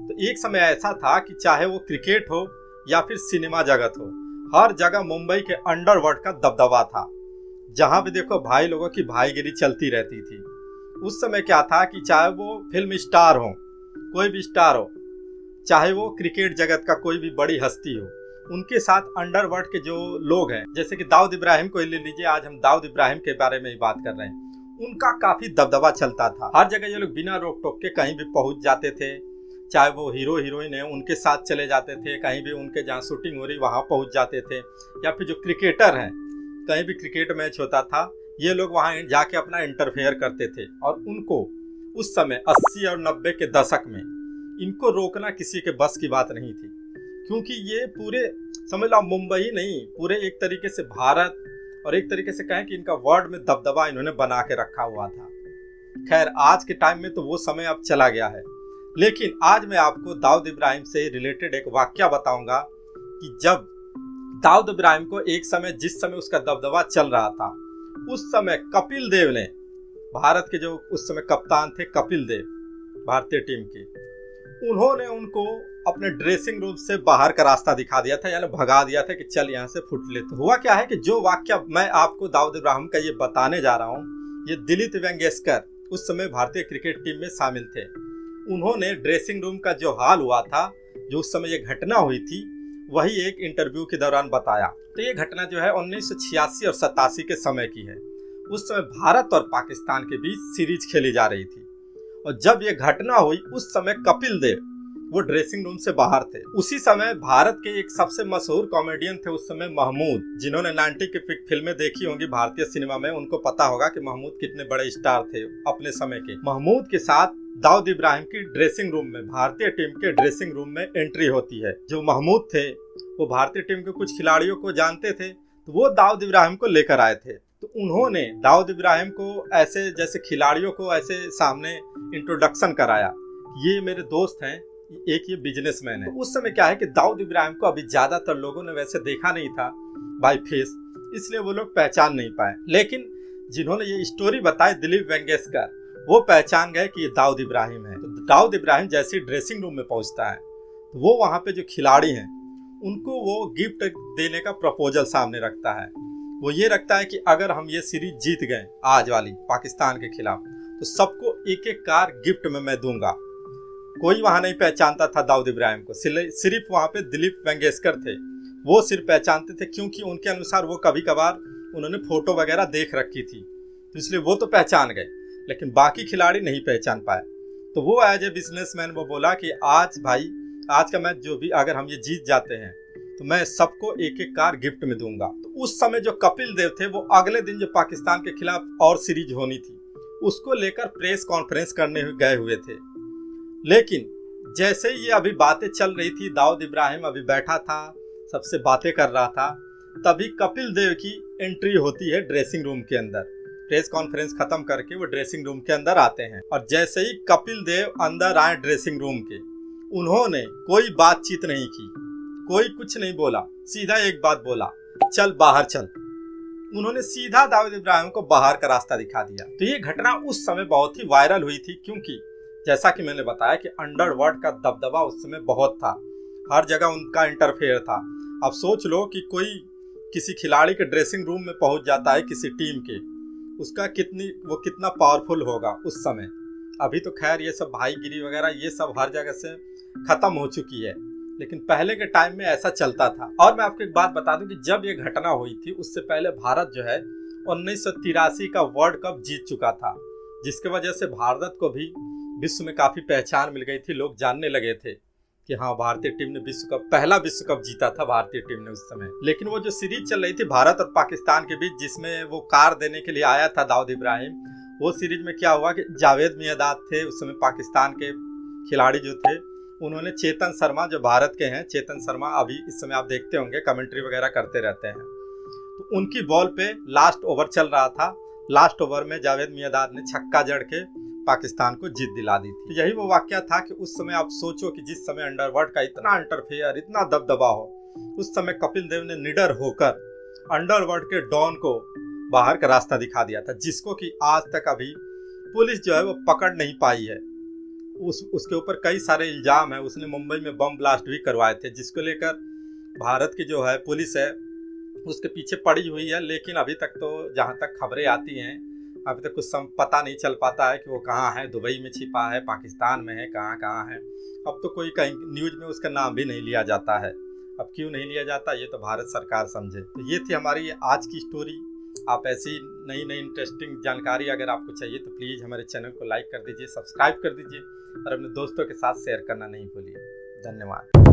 तो एक समय ऐसा था कि चाहे वो क्रिकेट हो या फिर सिनेमा जगत हो, हर जगह मुंबई के अंडरवर्ल्ड का दबदबा था। जहां भी देखो भाई लोगों की भाईगिरी चलती रहती थी। उस समय क्या था कि चाहे वो फिल्म स्टार हो, कोई भी स्टार हो, चाहे वो क्रिकेट जगत का कोई भी बड़ी हस्ती हो, उनके साथ अंडरवर्ल्ड के जो लोग हैं, जैसे कि दाऊद इब्राहिम को ले लीजिए, आज हम दाऊद इब्राहिम के बारे में ही बात कर रहे हैं। उनका काफी दबदबा चलता था। हर जगह ये लोग बिना रोक टोक के कहीं भी पहुंच जाते थे। चाहे वो हीरो हीरोइन है उनके साथ चले जाते थे, कहीं भी उनके जहाँ शूटिंग हो रही वहां पहुंच जाते थे, या फिर जो क्रिकेटर हैं कहीं भी क्रिकेट मैच होता था ये लोग वहां जाके अपना इंटरफेयर करते थे। और उनको उस समय 80 और 90 के दशक में इनको रोकना किसी के बस की बात नहीं थी, क्योंकि ये पूरे समझ लो मुंबई नहीं, पूरे एक तरीके से भारत और एक तरीके से कहें कि इनका वर्ल्ड में दबदबा इन्होंने बना के रखा हुआ था। खैर आज के टाइम में तो वो समय अब चला गया है, लेकिन आज मैं आपको दाऊद इब्राहिम से रिलेटेड एक वाकया बताऊंगा कि जब दाऊद इब्राहिम को एक समय, जिस समय उसका दबदबा चल रहा था, उस समय कपिल देव ने, भारत के जो उस समय कप्तान थे कपिल देव भारतीय टीम के, उन्होंने उनको अपने ड्रेसिंग रूम से बाहर का रास्ता दिखा दिया था, यानी भगा दिया था कि चल यहाँ से फुट ले। तो हुआ क्या है कि जो वाक्य मैं आपको दाऊद इब्राहिम का ये बताने जा रहा हूँ, ये दिलीप वेंगेशकर उस समय भारतीय क्रिकेट टीम में शामिल थे। उन्होंने ड्रेसिंग रूम का जो हाल हुआ था, जो उस समय ये घटना हुई थी, वही एक इंटरव्यू के दौरान बताया। तो ये घटना जो है 1986 और 87 के समय की है। उस समय भारत और पाकिस्तान के बीच सीरीज खेली जा रही थी, और जब ये घटना हुई उस समय कपिल देव वो ड्रेसिंग रूम से बाहर थे। उसी समय भारत के एक सबसे मशहूर कॉमेडियन थे उस समय महमूद। जिन्होंने 90 की फिल्में देखी होंगी भारतीय सिनेमा में, उनको पता होगा कि महमूद कितने बड़े स्टार थे अपने समय के। महमूद के साथ दाऊद इब्राहिम की ड्रेसिंग रूम में, भारतीय टीम के ड्रेसिंग रूम में एंट्री होती है। जो महमूद थे वो भारतीय टीम के कुछ खिलाड़ियों को जानते थे, तो वो दाऊद इब्राहिम को लेकर आए थे। तो उन्होंने दाऊद इब्राहिम को ऐसे जैसे खिलाड़ियों को ऐसे सामने इंट्रोडक्शन कराया, ये मेरे दोस्त हैं, एक ये बिजनेसमैन है। तो उस समय क्या है कि दाऊद इब्राहिम को अभी ज्यादातर लोगों ने वैसे देखा नहीं था बाय फेस, इसलिए वो लोग पहचान नहीं पाए। लेकिन जिन्होंने ये स्टोरी बताई दिलीप वेंगेशकर, वो पहचान गए कि ये दाऊद इब्राहिम है। तो दाऊद इब्राहिम जैसे ड्रेसिंग रूम में पहुंचता है, तो वो वहां पे जो खिलाड़ी हैं उनको वो गिफ्ट देने का प्रपोजल सामने रखता है। वो ये रखता है कि अगर हम ये सीरीज जीत गए आज वाली पाकिस्तान के खिलाफ, तो सबको एक एक कार गिफ्ट में मैं दूंगा। कोई वहां नहीं पहचानता था दाऊद इब्राहिम को, सिर्फ वहां पे दिलीप वेंगेशकर थे, वो सिर्फ पहचानते थे, क्योंकि उनके अनुसार वो कभी कभार उन्होंने फोटो वगैरह देख रखी थी, तो इसलिए वो तो पहचान गए, लेकिन बाकी खिलाड़ी नहीं पहचान पाए। तो वो एज ए बिजनेसमैन वो बोला कि आज भाई, आज का मैच जो भी अगर हम ये जीत जाते हैं तो मैं सबको एक एक कार गिफ्ट में दूंगा। तो उस समय जो कपिल देव थे वो अगले दिन जो पाकिस्तान के खिलाफ और सीरीज होनी थी उसको लेकर प्रेस कॉन्फ्रेंस करने गए हुए थे। लेकिन जैसे ही ये अभी बातें चल रही थी, दाऊद इब्राहिम अभी बैठा था, सबसे बातें कर रहा था, तभी कपिल देव की एंट्री होती है ड्रेसिंग रूम के अंदर। प्रेस कॉन्फ्रेंस खत्म करके वो ड्रेसिंग रूम के अंदर आते हैं, और जैसे ही कपिल देव अंदर आए ड्रेसिंग रूम के, उन्होंने कोई बातचीत नहीं की, कोई कुछ नहीं बोला, सीधा एक बात बोला, चल बाहर चल। उन्होंने सीधा दाऊद इब्राहिम को बाहर का रास्ता दिखा दिया। तो ये घटना उस समय बहुत ही वायरल हुई थी, क्योंकि जैसा कि मैंने बताया कि अंडरवर्ल्ड का दबदबा उस समय बहुत था, हर जगह उनका इंटरफेयर था। अब सोच लो कि कोई किसी खिलाड़ी के ड्रेसिंग रूम में पहुंच जाता है किसी टीम के, उसका वो कितना पावरफुल होगा उस समय। अभी तो खैर ये सब भाईगिरी वगैरह ये सब हर जगह से खत्म हो चुकी है, लेकिन पहले के टाइम में ऐसा चलता था। और मैं आपको एक बात बता दूं कि जब ये घटना हुई थी उससे पहले भारत जो है 1983 का वर्ल्ड कप जीत चुका था, जिसकी वजह से भारत को भी विश्व में काफी पहचान मिल गई थी। लोग जानने लगे थे कि हाँ, भारतीय टीम ने पहला विश्व कप जीता था भारतीय टीम ने उस समय। लेकिन वो जो सीरीज चल रही थी भारत और पाकिस्तान के बीच, जिसमें वो कार देने के लिए आया था दाऊद इब्राहिम, वो सीरीज में क्या हुआ कि जावेद मियांदाद थे उस समय पाकिस्तान के खिलाड़ी जो थे, उन्होंने चेतन शर्मा जो भारत के हैं, चेतन शर्मा अभी इस समय आप देखते होंगे कमेंट्री वगैरह करते रहते हैं, तो उनकी बॉल पे लास्ट ओवर चल रहा था, लास्ट ओवर में जावेद मियांदाद ने छक्का जड़ के पाकिस्तान को जीत दिला दी थी। तो यही वो वाकया था कि उस समय आप सोचो कि जिस समय अंडरवर्ल्ड का इतना इंटरफेयर, इतना दबदबा हो, उस समय कपिल देव ने निडर होकर अंडरवर्ल्ड के डॉन को बाहर का रास्ता दिखा दिया था, जिसको कि आज तक अभी पुलिस जो है वो पकड़ नहीं पाई है। उसके ऊपर कई सारे इल्ज़ाम हैं। उसने मुंबई में बम ब्लास्ट भी करवाए थे, जिसको लेकर भारत की जो है पुलिस है उसके पीछे पड़ी हुई है। लेकिन अभी तक तो जहाँ तक खबरें आती हैं, अभी तक कुछ पता नहीं चल पाता है कि वो कहाँ है, दुबई में छिपा है, पाकिस्तान में है, कहाँ कहाँ है। अब तो कोई कहीं न्यूज़ में उसका नाम भी नहीं लिया जाता है। अब क्यों नहीं लिया जाता, ये तो भारत सरकार समझे। तो ये थी हमारी आज की स्टोरी। आप ऐसी नई नई इंटरेस्टिंग जानकारी अगर आपको चाहिए तो प्लीज़ हमारे चैनल को लाइक कर दीजिए, सब्सक्राइब कर दीजिए और अपने दोस्तों के साथ शेयर करना नहीं भूलिए। धन्यवाद।